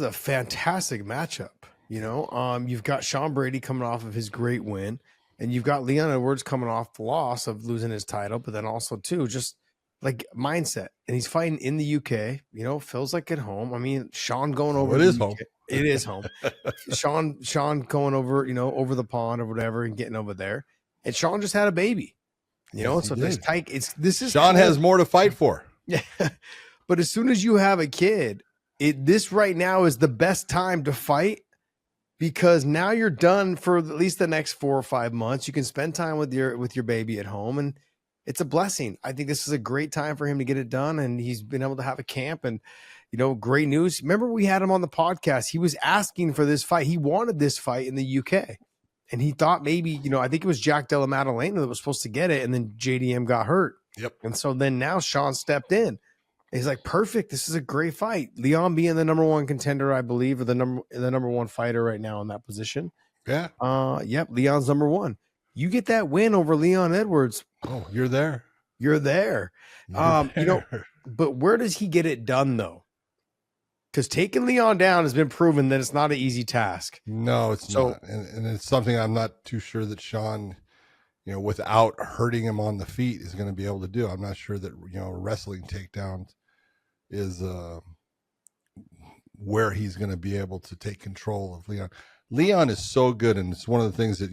a fantastic matchup. You've got Sean Brady coming off of his great win, and you've got Leon Edwards coming off the loss of losing his title, but then also too just like mindset. And he's fighting in the UK. Feels like at home. I mean, Sean going over. It is home. It is home. Sean going over, over the pond or whatever and getting over there. And Sean just had a baby. So this tight. Sean has more to fight for. Yeah. But as soon as you have a kid, this right now is the best time to fight, because now you're done for at least the next 4 or 5 months. You can spend time with your baby at home, and it's a blessing. I think this is a great time for him to get it done, and he's been able to have a camp. And great news. Remember, we had him on the podcast. He was asking for this fight. He wanted this fight in the UK, and he thought maybe I think it was Jack Della Maddalena that was supposed to get it, and then JDM got hurt. Yep. And so then now Sean stepped in. He's like, perfect. This is a great fight. Leon being the number one contender, I believe, or the number one fighter right now in that position. Yeah. Yep. Leon's number one. You get that win over Leon Edwards. Oh, you're there. You're there. But where does he get it done though? Because taking Leon down has been proven that it's not an easy task. No, it's not. And it's something I'm not too sure that Sean, without hurting him on the feet, is going to be able to do. I'm not sure that, wrestling takedowns is where he's going to be able to take control of Leon. Leon is so good, and it's one of the things that,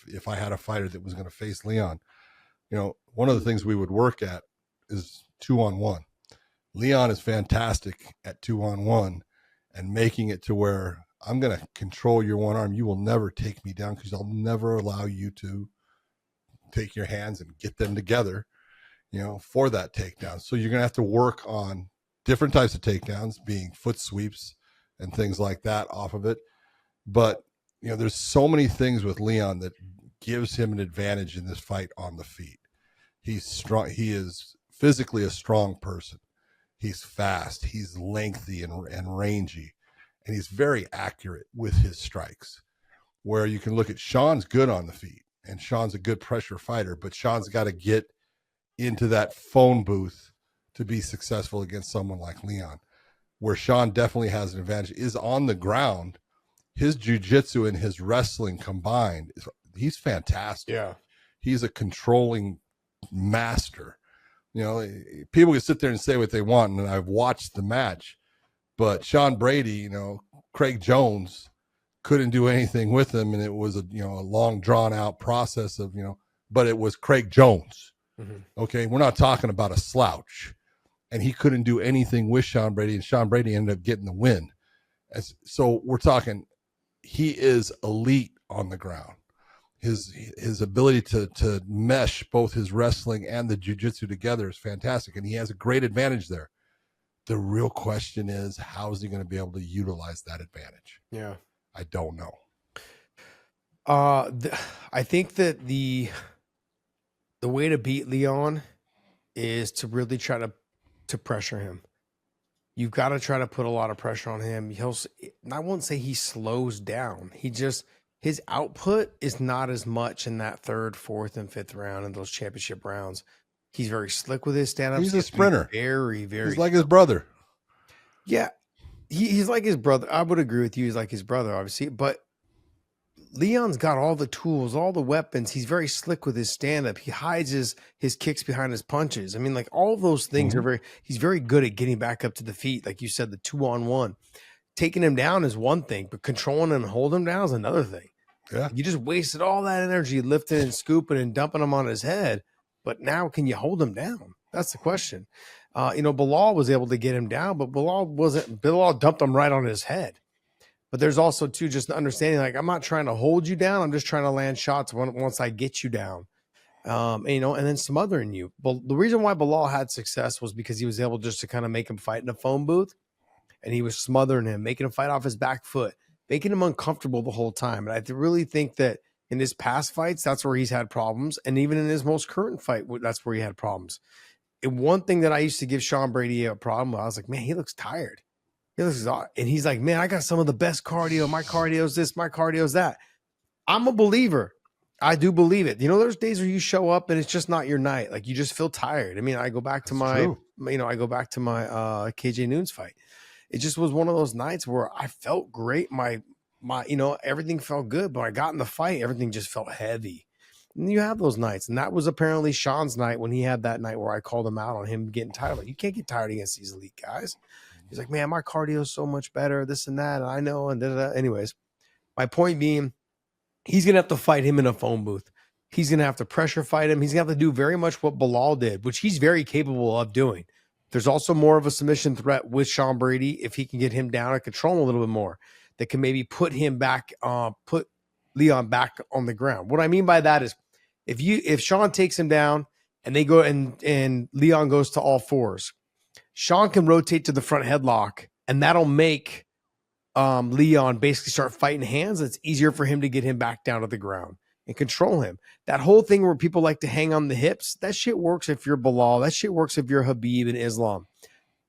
if I had a fighter that was going to face Leon, one of the things we would work at is 2-on-1. Leon is fantastic at 2-on-1 and making it to where I'm going to control your one arm. You will never take me down because I'll never allow you to take your hands and get them together, for that takedown. So you're going to have to work on different types of takedowns, being foot sweeps and things like that off of it. But, there's so many things with Leon that gives him an advantage in this fight on the feet. He's strong. He is physically a strong person. He's fast. He's lengthy and rangy, and he's very accurate with his strikes, where you can look at Sean's good on the feet, and Sean's a good pressure fighter, but Sean's got to get into that phone booth to be successful against someone like Leon. Where Sean definitely has an advantage is on the ground. His jiu-jitsu and his wrestling combined, he's fantastic. Yeah. He's a controlling master. People can sit there and say what they want, and I've watched the match, but Sean Brady, Craig Jones couldn't do anything with him, and it was a long drawn out process of but it was Craig Jones. Mm-hmm. Okay, we're not talking about a slouch, and he couldn't do anything with Sean Brady, and Sean Brady ended up getting the win. So we're talking, he is elite on the ground. His ability to mesh both his wrestling and the jiu-jitsu together is fantastic, and he has a great advantage there. The real question is, how is he going to be able to utilize that advantage? Yeah. I don't know. I think that the way to beat Leon is to really try to pressure him. You've got to try to put a lot of pressure on him. I won't say he slows down. His output is not as much in that third, fourth, and fifth round in those championship rounds. He's very slick with his stand-ups. He's a sprinter. Very, very. He's like his brother. Yeah, he's like his brother. I would agree with you. He's like his brother, obviously. But Leon's got all the tools, all the weapons. He's very slick with his stand-up. He hides his kicks behind his punches. I mean, like all those things are he's very good at getting back up to the feet. Like you said, the 2-on-1. Taking him down is one thing, but controlling him and holding him down is another thing. Yeah. You just wasted all that energy lifting and scooping and dumping him on his head. But now can you hold him down? That's the question. Bilal was able to get him down, but Bilal dumped him right on his head. But there's also too just understanding, like, I'm not trying to hold you down. I'm just trying to land shots once I get you down. And then smothering you. But the reason why Bilal had success was because he was able just to kind of make him fight in a phone booth, and he was smothering him, making him fight off his back foot, making him uncomfortable the whole time. And I really think that in his past fights, that's where he's had problems. And even in his most current fight, that's where he had problems. And one thing that I used to give Sean Brady a problem, I was like, man, he looks tired. And he's like, man, I got some of the best cardio. My cardio is this, my cardio is that. I'm a believer. I do believe it. There's days where you show up and it's just not your night. Like you just feel tired. I mean, I go back to my KJ Noon's fight. it just was one of those nights where I felt great. My, everything felt good, but I got in the fight, everything just felt heavy. And you have those nights. And that was apparently Sean's night when he had that night where I called him out on him getting tired. Like, you can't get tired against these elite guys. He's like, man, my cardio is so much better, this and that. And I know. And anyways, my point being, he's going to have to fight him in a phone booth. He's going to have to pressure fight him. He's going to have to do very much what Bilal did, which he's very capable of doing. There's also more of a submission threat with Sean Brady if he can get him down and control him a little bit more. That can maybe put him back, put Leon back on the ground. What I mean by that is if Sean takes him down and they go and Leon goes to all fours, Sean can rotate to the front headlock, and that'll make Leon basically start fighting hands. It's easier for him to get him back down to the ground and control him. That whole thing where people like to hang on the hips, that shit works if you're Bilal. That shit works if you're Habib and Islam.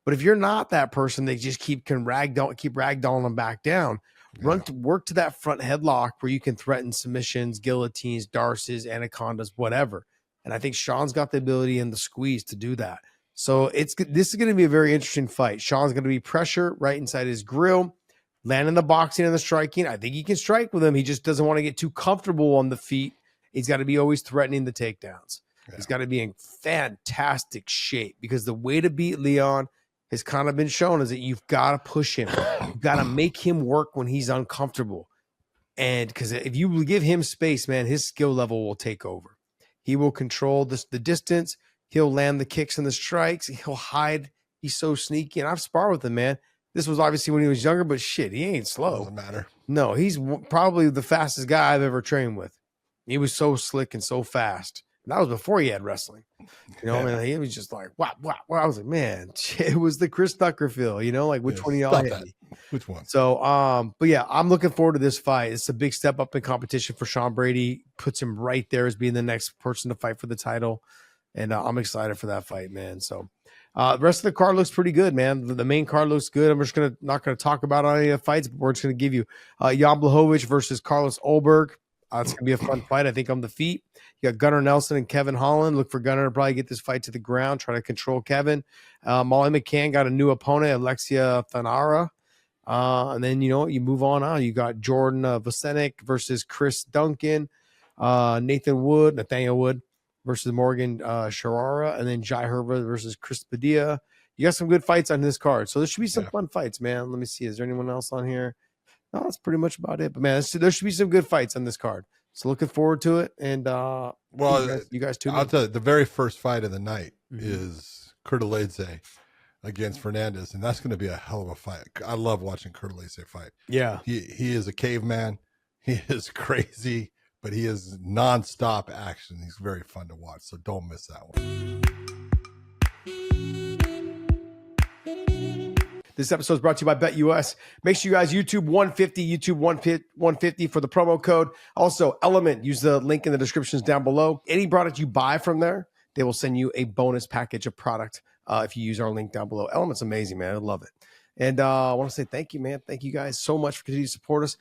But if you're not that person, they just keep ragdolling them back down. Work to that front headlock where you can threaten submissions, guillotines, darces, anacondas, whatever. And I think Sean's got the ability and the squeeze to do that. So this is going to be a very interesting fight. Sean's going to be pressure right inside his grill, landing the boxing and the striking. I think he can strike with him. He just doesn't want to get too comfortable on the feet. He's got to be always threatening the takedowns. Yeah. He's got to be in fantastic shape, because the way to beat Leon has kind of been shown is that you've got to push him. You've got to make him work when he's uncomfortable. And because if you give him space, man, his skill level will take over. He will control the distance. He'll land the kicks and the strikes. He'll hide. He's so sneaky. And I've sparred with him, man. This was obviously when he was younger, but shit, he ain't slow. Doesn't matter. No, he's probably the fastest guy I've ever trained with. He was so slick and so fast. And that was before he had wrestling. You know, man, he was just like, wow. I was like, man, it was the Chris Tucker feel, like which one of y'all hit me? Which one? So, but yeah, I'm looking forward to this fight. It's a big step up in competition for Sean Brady. Puts him right there as being the next person to fight for the title. And I'm excited for that fight, man. So the rest of the card looks pretty good, man. The main card looks good. I'm just not going to talk about any of the fights, but we're just going to give you Jan Blachowicz versus Carlos Ulberg. It's going to be a fun fight, I think, on the feet. You got Gunnar Nelson and Kevin Holland. Look for Gunnar to probably get this fight to the ground, try to control Kevin. Molly McCann got a new opponent, Alexia Thanara. And then, you move on out. You got Jordan Vasenik versus Chris Duncan. Nathaniel Wood versus Morgan Sharara. And then Jai Herba versus Chris Padilla. You got some good fights on this card. So there should be some fun fights, man. Let me see. Is there anyone else on here? No, that's pretty much about it. But man, there should be some good fights on this card. So looking forward to it. And you guys too. I'll tell you, the very first fight of the night is Kurtaladze against Fernandez, and that's going to be a hell of a fight. I love watching Kurtaladze fight. Yeah, he is a caveman. He is crazy, but he is nonstop action. He's very fun to watch. So don't miss that one. This episode is brought to you by BetUS. Make sure you guys YouTube 150 for the promo code. Also, Element, use the link in the descriptions down below. Any product you buy from there, they will send you a bonus package of product if you use our link down below. Element's amazing, man. I love it. And I want to say thank you, man. Thank you guys so much for continuing to support us.